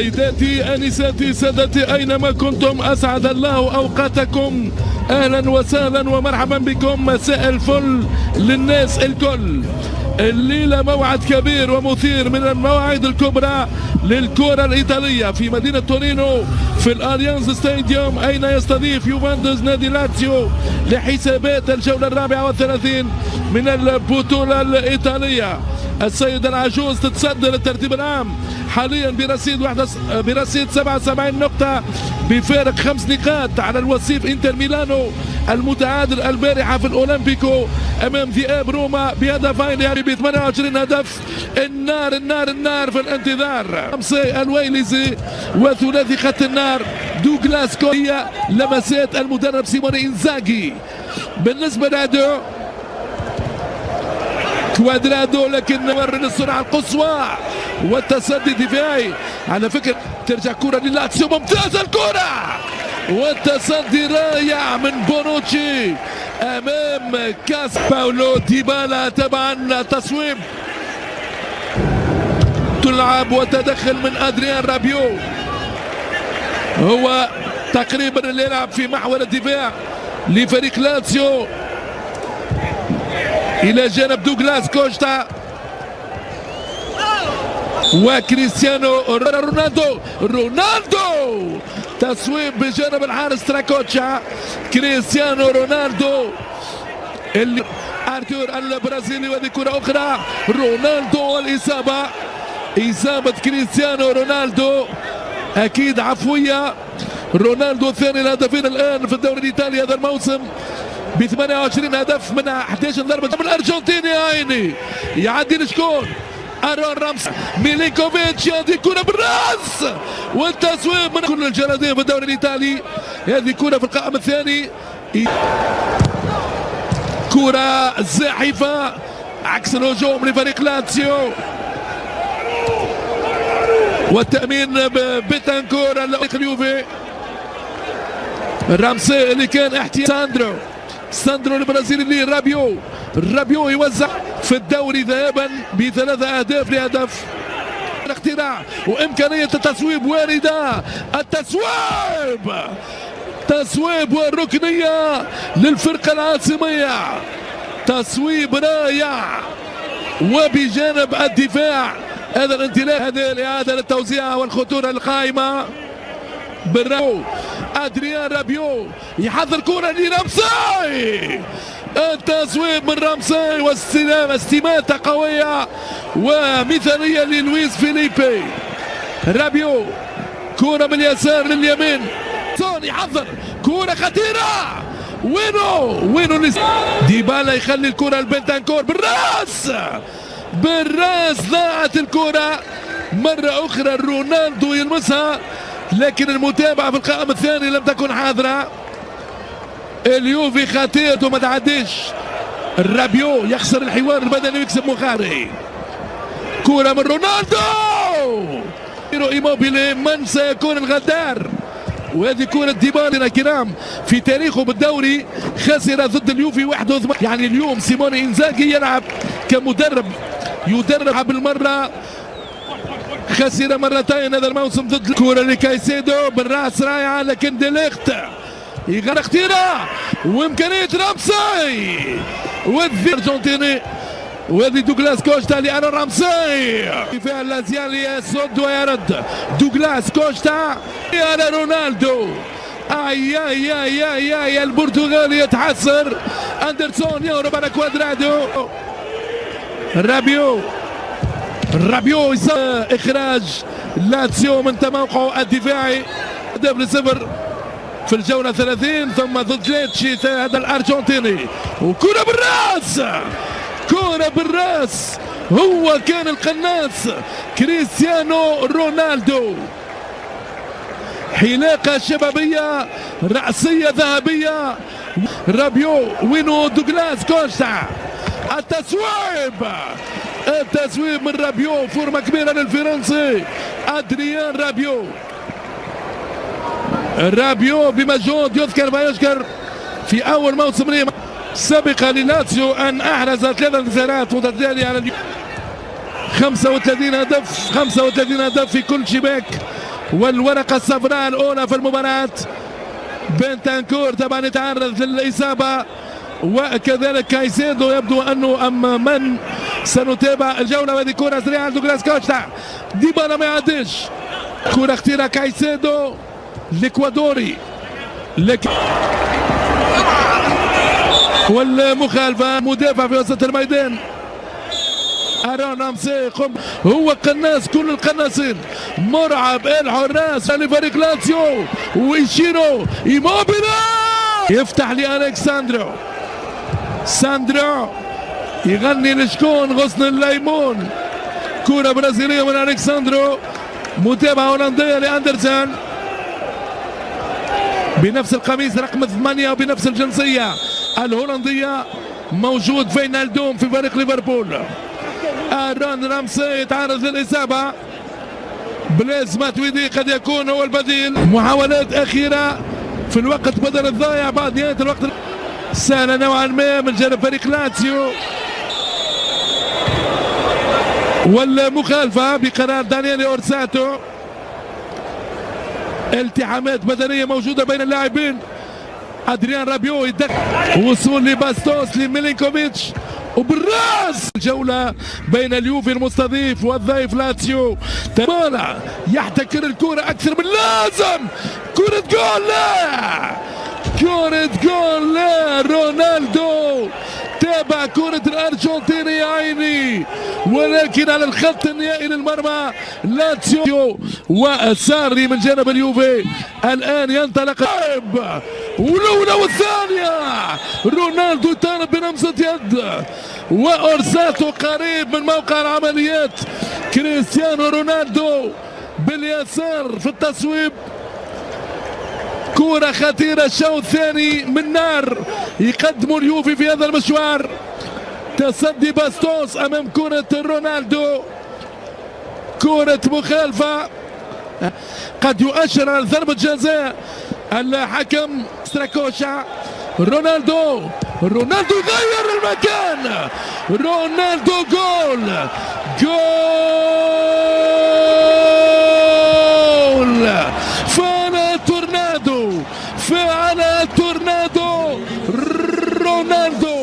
سيداتي انساتي سادتي اينما كنتم اسعد الله اوقاتكم. اهلا وسهلا ومرحبا بكم. مساء الفل للناس الكل. الليله موعد كبير ومثير من المواعيد الكبرى للكره الايطاليه في مدينه تورينو في الاليانز ستاديوم، اين يستضيف يوفنتوس نادي لاتسيو لحسابات الجوله 34 من البطوله الايطاليه. السيدة العجوز تتصدر الترتيب العام حاليا برصيد 77 نقطة بفارق 5 نقاط على الوصيف انتر ميلانو المتعادل البارحة في الاولمبيكو امام ذئاب روما بهدفين يعني ب 28 هدف. النار النار النار في الانتظار. خمسة الويلزي وثلاثي خط النار دوغلاس كويا لمسات المدرب سيموني إنزاغي. بالنسبة لعدو كوادرادو لكن مر السرعة القصوى والتصدي الدفاعي. على فكرة ترجع كرة للاتسيو، ممتازة الكرة والتصدي رائع من بونوتشي امام كاس باولو ديبالا. طبعا تصويب تلعب وتدخل من ادريان رابيو، هو تقريبا اللي يلعب في محور الدفاع لفريق لاتسيو الى جانب دوغلاس كوستا وكريستيانو رونالدو. تصويب بجانب الحارس تراكوتشا. كريستيانو رونالدو اللي ارتور البرازيلي، وهذه كرة اخرى رونالدو والاصابة، اصابة كريستيانو رونالدو اكيد عفوية. رونالدو ثاني الهدفين الان في الدوري الايطالي هذا الموسم ب 28 هدف منها 11 ضربة من الارجنتيني. يا عيني يعدي لشكون؟ ارون رامس ميلينكوفيتش. هذه كرة بالراس والتصويب من كل الجلدين في الدوري الايطالي. هذه كرة في القائم الثاني، كرة زاحفة عكس الهجوم لفريق لاتسيو والتأمين ببيتانكور اليوفي. رامسي اللي كان احتياط ساندرو البرازيلي اللي رابيو يوزع في الدوري ذهابا ب3 أهداف لهدف. الاختراع وامكانيه التصويب وارده. تصويب والركنيه للفرقه العاصميه، تصويب رائع وبجانب الدفاع هذا الانطلاق. هذه الاعاده للتوزيع والخطوره القائمه بالرابيو. ادريان رابيو يحضر كرة لرامسي، التصويب من رامسي واستلام استماتة قوية ومثالية للويس فيليبي. رابيو كرة من اليسار لليمين، سون يحضر كرة خطيرة. وينو ديبالا يخلي الكرة لبنتانكور بالراس ضاعت الكرة مرة أخرى. رونالدو يلمسها لكن المتابعة في القائم الثاني لم تكن حاضرة. اليوفي خطيرته ما تعديش. رابيو يخسر الحوار البدني ويكسب مخاري. كرة من رونالدو، إيموبيلي من سيكون الغدار. وهذه كرة ديبالا كرام في تاريخه بالدوري خسر ضد اليوفي 81. يعني اليوم سيموني إنزاغي يلعب كمدرب يدرب بالمرة، خسر مرتين هذا الموسم ضد الكرة لكايسيدو بالراس رائعة لكن ديليخت يغير اختياره وامكانية رامسي والارجنتيني. وهذه دوغلاس كوستا لأرون رامسي دفاع اللازيالي يصد ويرد. دوغلاس كوستا على رونالدو. اي البرتغالي يتحسر. اندرسون يهرب على كوادرادو. رابيو اخراج لاتسيو من تموقعه الدفاعي. هدف ل0 في الجولة 30 ثم ضد ليتشي هذا الارجنتيني. وكرة بالراس هو كان القناص كريستيانو رونالدو. حلاقة شبابية رأسية ذهبية. رابيو وينو دوغلاس كوستا. التسويب من رابيو، فورمة كبيرة للفرنسي ادريان رابيو بمجهود يذكر ويشكر في اول موسم ليه سبق للاتسيو ان احرز 3 انتصارات متتاليه على 35 هدف في كل شباك والورقة الصفراء الأولى في المباراة. بنتانكور طبعا يتعرض للإصابة، وكذلك كايسيدو يبدو أنه من سنتابع الجولة. وهذه كرة سريعة دوغلاس كوستا، ديبالا ما يعديش، كرة اختيرها كايسيدو الإكوادوري، لكن والمخالفة مدافع في وسط الميدان. أرون رامسي هو قناص كل القناصين، مرعب الحراس لفريق لاتسيو، ويشيرو إيموبيلا يفتح لألكساندرو، ساندرو يغني لشكون غصن الليمون. كرة برازيلية من ألكساندرو، متابعة هولندية لأندرسون بنفس القميص رقم 8 وبنفس الجنسية الهولندية، موجود فينالدوم في فريق ليفربول. أرون رامسي يتعرض للإصابة، بلاز ماتويدي قد يكون هو البديل. محاولات أخيرة في الوقت بدل الضايع بعد نهاية الوقت، سهلة نوعا ما من جانب فريق لاتسيو، والمخالفة بقرار دانييل أورساتو. التحامات بدنية موجودة بين اللاعبين. أدريان رابيو يدخل، وصول لباستوس لميلينكوفيتش وبالراس. الجولة بين اليوفي المستضيف والضيف لاتسيو. تبالا يحتكر الكرة أكثر من اللازم، كرة جول لا، كرة جول لا. رونالدو تابع كرة الأرجنتيني يا عيني، ولكن على الخط النهائي للمرمى لاتسيو. وساري من جانب اليوفي الآن ينطلق والأولى والثانية. رونالدو يطالب بلمسة يد، وأورساتو قريب من موقع العمليات. كريستيانو رونالدو باليسار في التصويب، كرة خطيرة. الشوط الثاني من نار يقدموا اليوفي في هذا المشوار. تصدي باستوس أمام كرة رونالدو، كرة مخالفة قد يؤشر على ضربة جزاء الحكم ستراكوشا. رونالدو يغير المكان، رونالدو جول، فعل تورنادو. رونالدو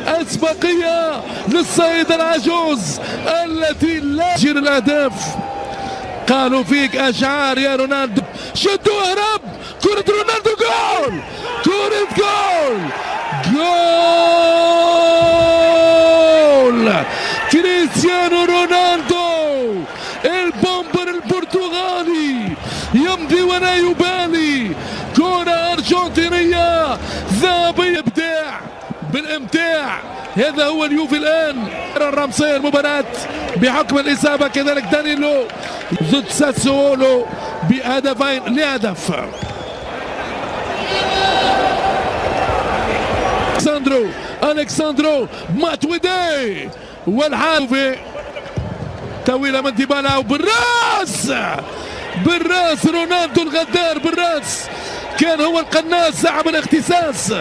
أسبقية للصيد العجوز التي لا تجير الأهداف. قالوا فيك أشعار يا رونالدو، شدوا اهرب. كرة رونالدو جول، جول كريستيانو رونالدو البومبر البرتغالي يمضي ولا يبالي. كرة أرجنتينية ذهبية، بالإمتاع. هذا هو اليوفي الآن. رامسي المباراة بحكم الإصابة، كذلك دانيلو ضد ساسولو بهدفين لهدف. ألكساندرو ماتويدي، والحال طويلة من ديبالا وبالراس، رونالدو الغدار بالراس، كان هو القناص صاحب الاختصاص.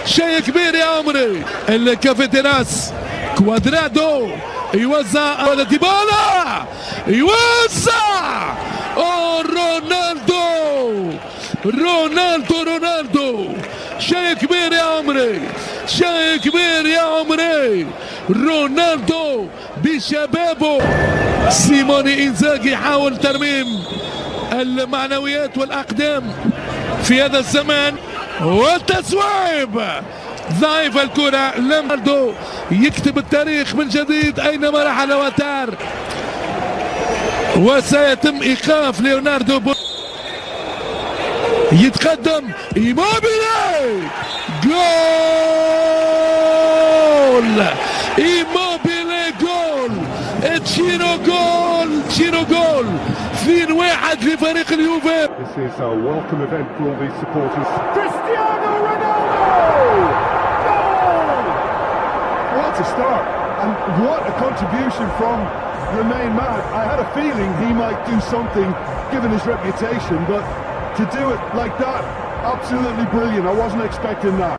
شيء كبير يا عمري. الكافيتيراس كوادرادو يوزع على ديبالا، يوزع. رونالدو شيء كبير يا عمري، رونالدو بشبابه. سيموني إنزاغي يحاول ترميم المعنويات والأقدام في هذا الزمان، والتصويب ضعيف الكرة. رونالدو يكتب التاريخ من جديد أينما رحل وتار، وسيتم إيقاف ليوناردو. يتقدم إيموبيلي، جول. تشيرو جول 2-1 لفريق اليوفي. This is a welcome event for all these supporters. Cristiano Ronaldo! Goal! What a start, and what a contribution from the main man. I had a feeling he might do something given his reputation, but to do it like that, absolutely brilliant. I wasn't expecting that.